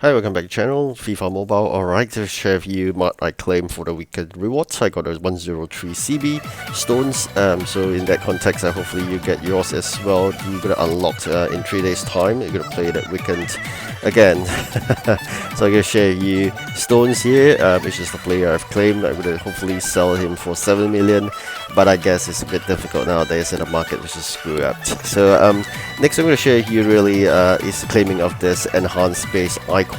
Hi, welcome back to the channel, FIFA Mobile. Alright, to share with you what I claimed for the weekend rewards. I got a 103 CB stones. So in that context, hopefully you get yours as well. You're gonna unlock in 3 days time. You're gonna play that weekend again. So I'm gonna share you stones here, which is the player I've claimed. I'm gonna hopefully sell him for 7 million, but I guess it's a bit difficult nowadays in the market, which is screwed up. So next I'm gonna share here really is the claiming of this enhanced base icon.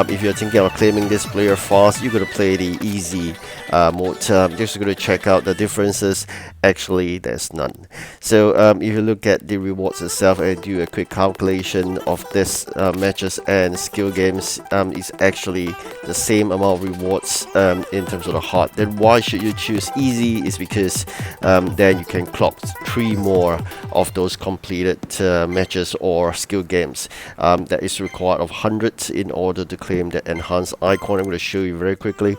If you're thinking of claiming this player fast, you're gonna play the easy mode. Just gonna check out the differences. Actually, there's none. So if you look at the rewards itself and do a quick calculation of this matches and skill games, it's actually the same amount of rewards in terms of the hard. Then why should you choose easy? Is because then you can clock 3 more of those completed matches or skill games. That is required of 100 in order to claim the enhanced icon. I'm going to show you very quickly.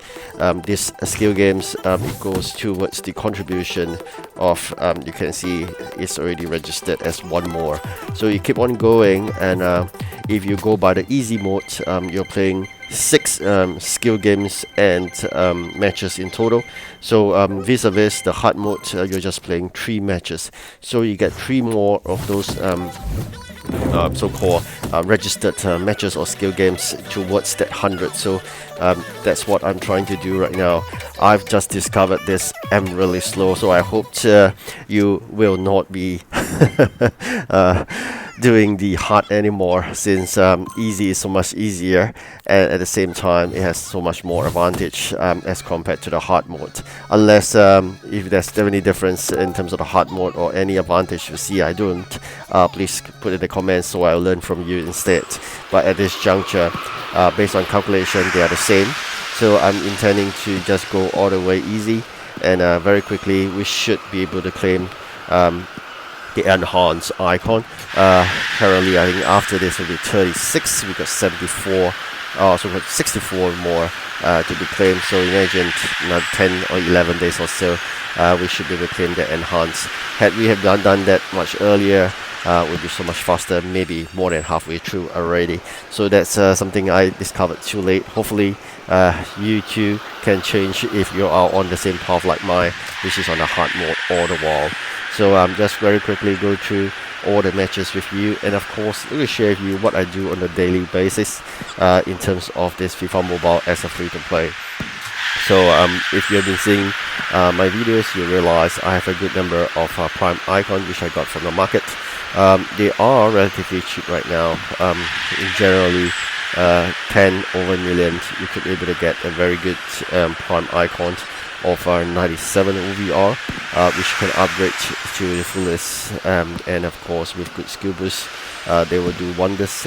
This skill games, it goes towards the contribution of, you can see it's already registered as 1 more. So you keep on going, and if you go by the easy mode, you're playing 6 skill games and matches in total. So vis-a-vis the hard mode, you're just playing 3 matches. So you get 3 more of those so-called registered matches or skill games towards that 100. So that's what I'm trying to do right now. I've just discovered this. I'm really slow, so I hope you will not be doing the hard anymore, since easy is so much easier, and at the same time it has so much more advantage as compared to the hard mode. Unless if there's any difference in terms of the hard mode or any advantage you see I don't, please put in the comments so I'll learn from you instead. But at this juncture, based on calculation, they are the same. So I'm intending to just go all the way easy, and very quickly we should be able to claim the enhanced icon. Currently, I think after this will be 36. We got 74. So we got 64 more to be claimed. So imagine another 10 or 11 days or so, we should be able to claim the enhanced. Had we have done that much earlier, would be so much faster, maybe more than halfway through already. So that's something I discovered too late. Hopefully you too can change if you are on the same path like mine, which is on the hard mode all the while. So just very quickly go through all the matches with you, and of course I will share with you what I do on a daily basis in terms of this FIFA Mobile as a free-to-play. So if you've been seeing my videos, you realize I have a good number of prime icons which I got from the market. They are relatively cheap right now. In generally 10 over million, you could be able to get a very good prime icon of 97 OVR, which can upgrade to the fullest, and of course with good skill boost, they will do wonders.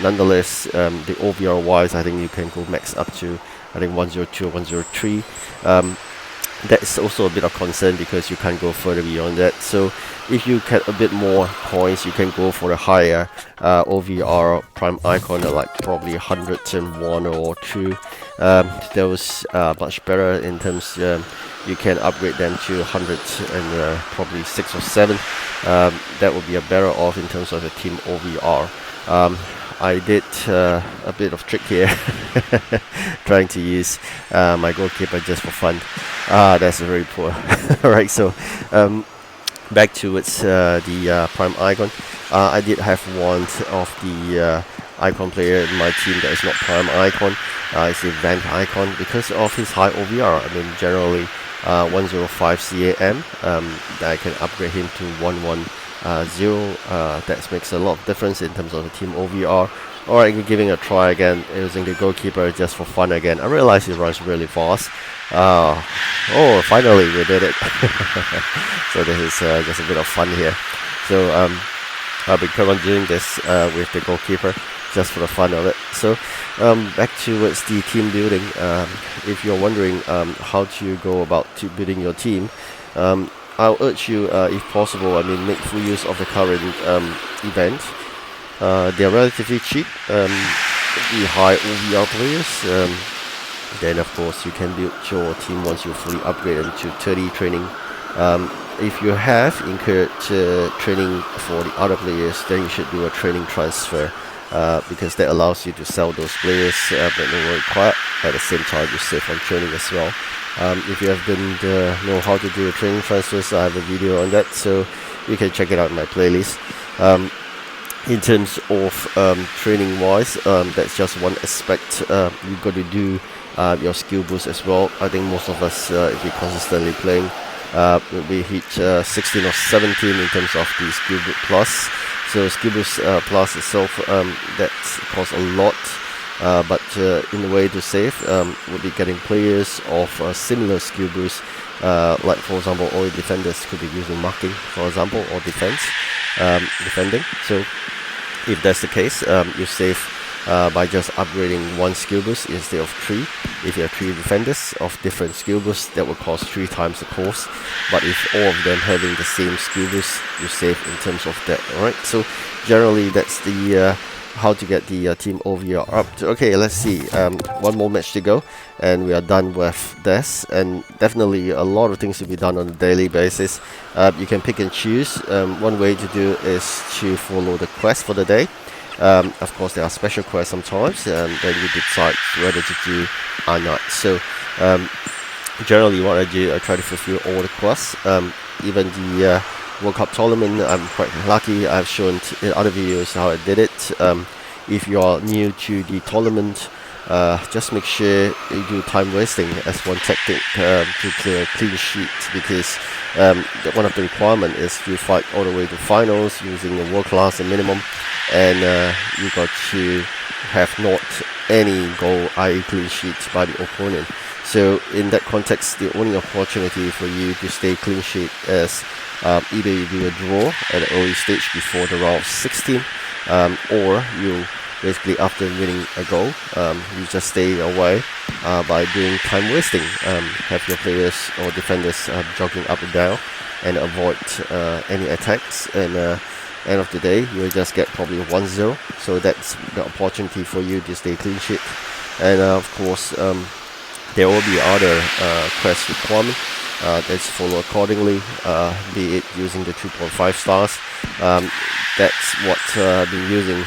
Nonetheless, the OVR wise, I think you can go max up to, I think, 102 or 103. That is also a bit of concern because you can't go further beyond that. So if you get a bit more coins, you can go for the higher OVR prime icon, like probably 101 or 2. Those much better in terms, you can upgrade them to 100 and probably 6 or 7. That would be a better off in terms of the team OVR. I did a bit of trick here, trying to use my goalkeeper just for fun. That's very poor. Alright, so back towards the prime icon. I did have one of the icon player in my team that is not prime icon. It's a rank icon because of his high OVR. I mean, generally 105 CAM. I can upgrade him to 110. That makes a lot of difference in terms of the team OVR. Alright, we're giving a try again using the goalkeeper just for fun again. I realize he runs really fast. Oh, finally we did it. So this is just a bit of fun here. So I'll be on doing this with the goalkeeper just for the fun of it. So back towards the team building. If you're wondering how to go about building your team, I'll urge you, if possible, I mean, make full use of the current event. They're relatively cheap. The high OVR players. Then, of course, you can build your team once you fully upgrade them to 30 training. If you have incurred training for the other players, then you should do a training transfer because that allows you to sell those players that no longer required. At the same time, you save on training as well. If you didn't know how to do a training transfers, I have a video on that, so you can check it out in my playlist. In terms of training wise, that's just one aspect. You've got to do your skill boost as well. I think most of us, if we're consistently playing, we hit 16 or 17 in terms of the skill boost plus. So skill boost plus itself, that costs a lot. But in the way to save, would be getting players of similar skill boost, like for example, all defenders could be using marking, for example, or defending. So if that's the case, you save by just upgrading one skill boost instead of 3. If you have 3 defenders of different skill boosts, that will cost 3 times the cost. But if all of them having the same skill boost, you save in terms of that. Alright, so generally that's the how to get the team overview up to. Okay, let's see, one more match to go and we are done with this, and definitely a lot of things to be done on a daily basis. You can pick and choose. One way to do is to follow the quest for the day. Of course there are special quests sometimes, then you decide whether to do or not. So generally what I do, I try to fulfill all the quests. Even the World Cup tournament, I'm quite lucky. I've shown in other videos how I did it. If you are new to the tournament, just make sure you do time wasting as one tactic to clear a clean sheet, because one of the requirements is to fight all the way to finals using a world class and minimum, and you got to have not any goal, i.e. clean sheet by the opponent. So in that context, the only opportunity for you to stay clean sheet is either you do a draw at an early stage before the round of 16, or you basically after winning a goal, you just stay away by doing time wasting. Have your players or defenders jogging up and down and avoid any attacks, and end of the day you will just get probably 1-0. So that's the opportunity for you to stay clean sheet. And of course there will be other quest requirements that's follow accordingly, be it using the 2.5 stars. That's what I've been using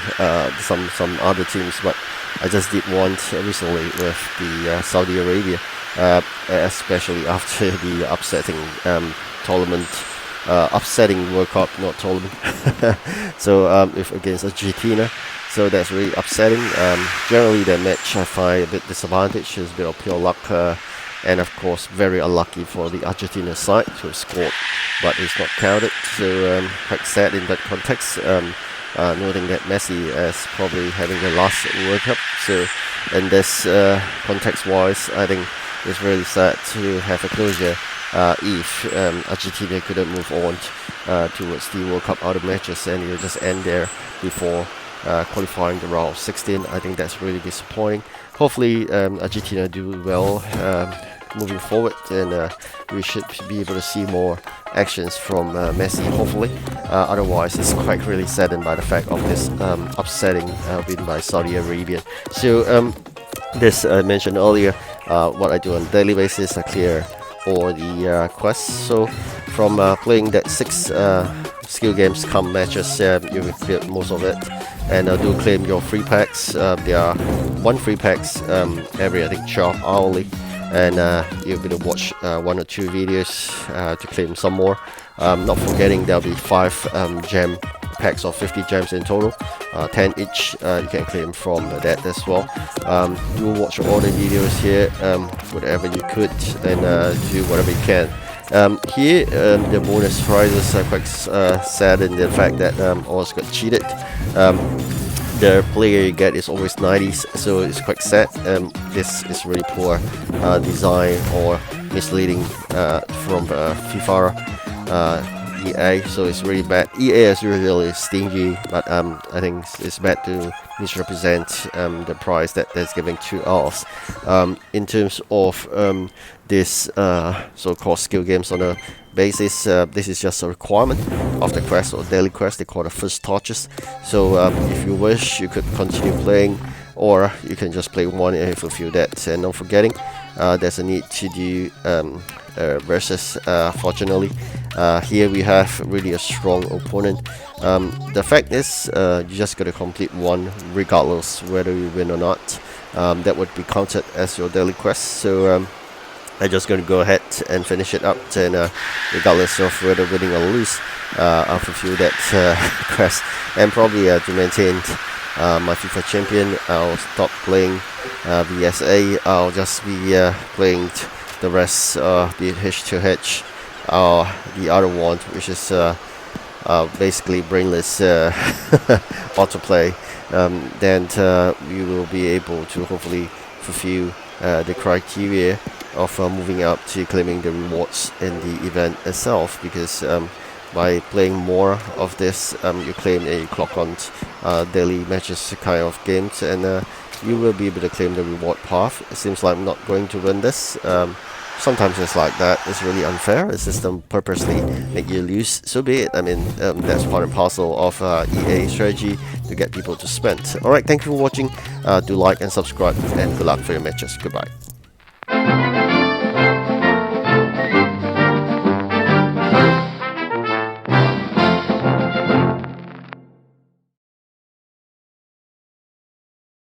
some other teams, but I just did one recently with the Saudi Arabia, especially after the upsetting tournament, upsetting World Cup, not tournament. So if against Argentina, so that's really upsetting. Generally the match I find a bit disadvantaged, is a bit of pure luck, and of course very unlucky for the Argentina side to have scored, but it's not counted. So quite sad in that context, noting that Messi is probably having the last World Cup. So in this context wise, I think it's really sad to have a closure if Argentina couldn't move on towards the World Cup other matches, and it'll just end there before qualifying the round of 16. I think that's really disappointing. Hopefully Argentina do well moving forward, and we should be able to see more actions from Messi, hopefully. Otherwise it's quite really saddened by the fact of this upsetting win by Saudi Arabia. So this I mentioned earlier, what I do on a daily basis, I clear all the quests. So from playing that 6 skill games come matches, you will clear most of it, and do claim your free packs. There are 1 free packs every, I think, 12 hourly, and you're going to watch 1 or 2 videos to claim some more. Not forgetting there'll be 5 gem packs of 50 gems in total, 10 each. You can claim from that as well. You will watch all the videos here, whatever you could, and do whatever you can. Here the bonus prizes are quite sad in the fact that always got cheated. The player you get is always 90s, so it's quite sad. This is really poor design or misleading from FIFA EA, so it's really bad. EA is really stingy, but I think it's bad to misrepresent the price that that's giving to us. In terms of this so-called skill games on a basis, this is just a requirement of the quest or daily quest. They call it first touches. So if you wish, you could continue playing, or you can just play one and fulfill that. And not forgetting, there's a need to do versus. Fortunately, here we have really a strong opponent. The fact is, you just gotta complete one regardless whether you win or not. That would be counted as your daily quest. So I'm just going to go ahead and finish it up, and regardless of whether winning or lose, I'll fulfill that quest. And probably to maintain my FIFA champion, I'll stop playing VSA. I'll just be playing the rest, be it H2H, the other one, which is basically brainless autoplay. Then we will be able to hopefully fulfill the criteria of moving up to claiming the rewards in the event itself, because by playing more of this, you claim a clock on daily matches kind of games, and you will be able to claim the reward path. It seems like I'm not going to win this. Sometimes it's like that. It's really unfair. The system purposely make you lose. So be it. I mean, that's part and parcel of EA strategy to get people to spend. Alright, thank you for watching. Do like and subscribe, and good luck for your matches. Goodbye.